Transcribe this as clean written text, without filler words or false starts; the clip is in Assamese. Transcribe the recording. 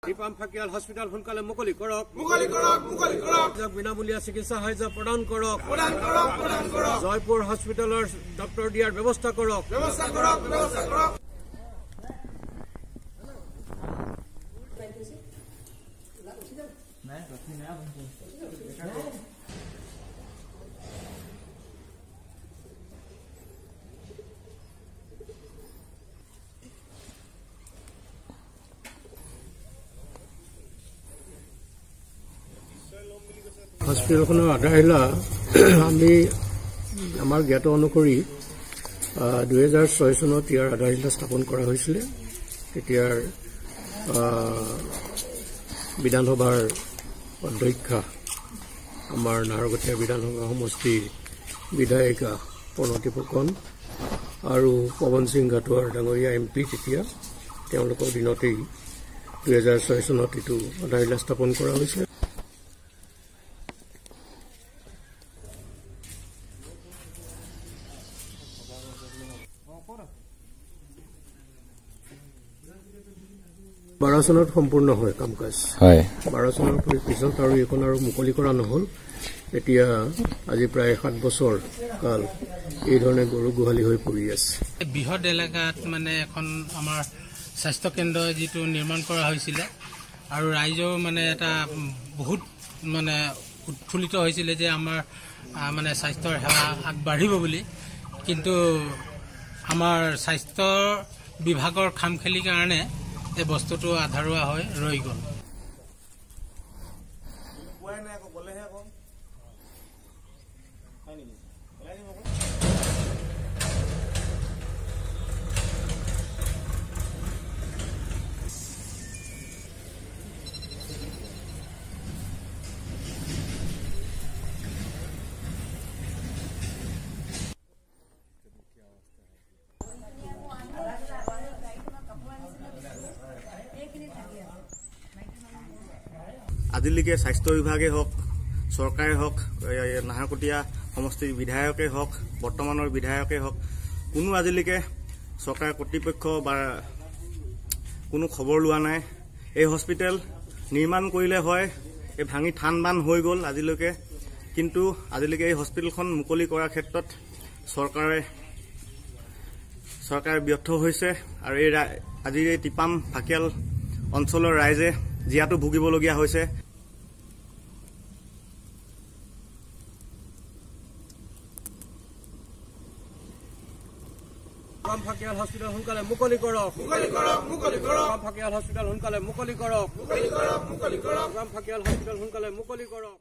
টিপাম ফাকিয়াল হস্পিটাল সোনকালে মুকলি কৰক বিনামূলীয়া চিকিৎসা সাহায্য প্ৰদান কৰক জয়পুৰ হস্পিটালৰ ডক্টৰ দিয়াৰ ব্যৱস্থা কৰক হস্পিটেলখনৰ আধাৰশিলা আমি আমাৰ জ্ঞাত অনুসৰি 2006 চনত ইয়াৰ আধাৰশিলা স্থাপন কৰা হৈছিলে। তেতিয়াৰ বিধানসভাৰ অধ্যক্ষা আমাৰ নাহৰকটীয়া বিধানসভা সমষ্টিৰ বিধায়িকা প্ৰণতি ফুকন আৰু পৱন সিং ঘাটোৱাৰ ডাঙৰীয়া MP তেতিয়া তেওঁলোকৰ দিনতেই 2006 চনত এইটো আধাৰশিলা স্থাপন কৰা হৈছিলে। বাৰ চনত সম্পূৰ্ণ হয় কাম কাজ 12 চনৰ পিছত আৰু এখন আৰু মুকলি কৰা নহল। এতিয়া আজি প্ৰায় 7 বছৰ কাল এই ধৰণে গৰু গোহালি হৈ পৰি আছে। বৃহৎ এলেকাত মানে এখন আমাৰ স্বাস্থ্য কেন্দ্ৰ যিটো নিৰ্মাণ কৰা হৈছিল আৰু ৰাইজেও মানে এটা বহুত মানে উৎফুল্লিত হৈছিল যে আমাৰ মানে স্বাস্থ্যৰ সেৱা আগবাঢ়িব বুলি, কিন্তু আমাৰ স্বাস্থ্য বিভাগৰ খামখেলিৰ কাৰণে এই বস্তুটো আধাৰুৱা হৈ ৰৈ গ'ল। আজিলৈকে স্বাস্থ্য বিভাগে হওক, চৰকাৰে হওক, নাহৰকটীয়া সমষ্টিৰ বিধায়কে হওক, বৰ্তমানৰ বিধায়কে হওক, কোনো আজিলৈকে চৰকাৰ কৰ্তৃপক্ষ বা কোনো খবৰ লোৱা নাই। এই হস্পিটেল নিৰ্মাণ কৰিলে হয়, এই ভাঙি থান বান হৈ গ'ল আজিলৈকে, কিন্তু আজিলৈকে এই হস্পিটেলখন মুকলি কৰাৰ ক্ষেত্ৰত চৰকাৰে ব্যৰ্থ হৈছে আৰু আজিৰ এই টিপাম ফাকিয়াল অঞ্চলৰ ৰাইজে জীয়াতো ভুগিবলগীয়া হৈছে। ফাকিয়াল হস্পিটাল সোনকালে মুকলি কৰক ফাকিয়াল হস্পিটাল সোনকালে মুকলি কৰক ফাকিয়াল হস্পিটাল সোনকালে মুকলি কৰক।